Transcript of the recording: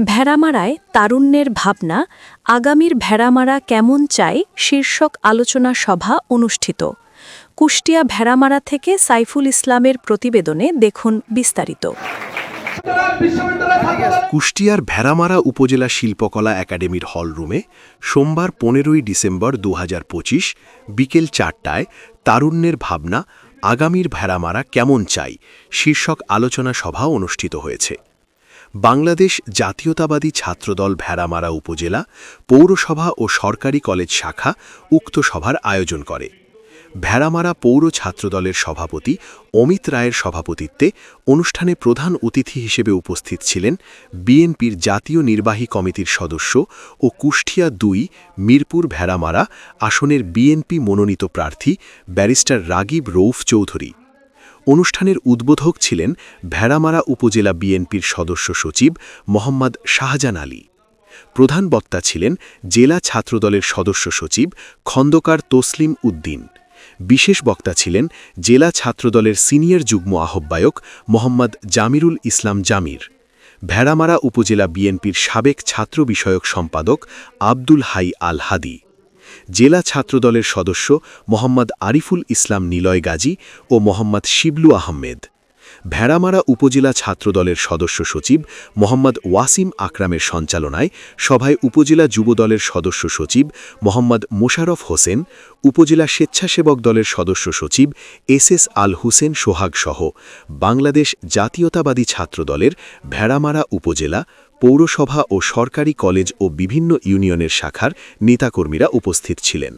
ভেড়ামারায় তারুণ্যের ভাবনা, আগামীর ভেড়ামারা কেমন চাই শীর্ষক আলোচনা সভা অনুষ্ঠিত। কুষ্টিয়া ভেড়ামারা থেকে সাইফুল ইসলামের প্রতিবেদনে দেখুন বিস্তারিত। কুষ্টিয়ার ভেড়ামারা উপজেলা শিল্পকলা একাডেমির হলরুমে সোমবার 15ই ডিসেম্বর 2025 বিকেল 4টায় তারুণ্যের ভাবনা, আগামীর ভেড়ামারা কেমন চাই শীর্ষক আলোচনা সভা অনুষ্ঠিত হয়েছে। বাংলাদেশ জাতীয়তাবাদী ছাত্রদল ভেড়ামারা উপজেলা, পৌরসভা ও সরকারি কলেজ শাখা উক্ত সভার আয়োজন করে। ভেড়ামারা পৌর ছাত্রদলের সভাপতি অমিত রায়ের সভাপতিত্বে অনুষ্ঠানে প্রধান অতিথি হিসেবে উপস্থিত ছিলেন বিএনপির জাতীয় নির্বাহী কমিটির সদস্য ও কুষ্টিয়া 2 মিরপুর ভেড়ামারা আসনের বিএনপি মনোনীত প্রার্থী ব্যারিস্টার রাগিব রৌফ চৌধুরী। অনুষ্ঠানের উদ্বোধক ছিলেন ভেড়ামারা উপজেলা বিএনপির সদস্য সচিব মোহাম্মদ শাহজান আলী। প্রধান বক্তা ছিলেন জেলা ছাত্রদলের সদস্য সচিব খন্দকার তসলিম উদ্দিন। বিশেষ বক্তা ছিলেন জেলা ছাত্রদলের সিনিয়র যুগ্ম আহ্বায়ক মোহাম্মদ জামিরুল ইসলাম জামির। ভেড়ামারা উপজেলা বিএনপির সাবেক ছাত্র বিষয়ক সম্পাদক আব্দুল হাই আল হাদি, জেলা ছাত্রদলের সদস্য মোহাম্মদ আরিফুল ইসলাম নিলয় গাজী ও মোহাম্মদ শিবলু আহমেদ। ভেড়ামারা উপজেলা ছাত্রদলের সদস্য সচিব মোহাম্মদ ওয়াসিম আকরামের সঞ্চালনায় সভায় উপজেলা যুবদলের সদস্য সচিব মোহাম্মদ মোশাররফ হোসেন, উপজেলা স্বেচ্ছাসেবক দলের সদস্য সচিব এসএস আল হুসেন সোহাগ সহ বাংলাদেশ জাতীয়তাবাদী ছাত্রদলের ভেড়ামারা উপজেলা, পৌরসভা ও সরকারি কলেজ ও বিভিন্ন ইউনিয়নের শাখার নেতাকর্মীরা উপস্থিত ছিলেন।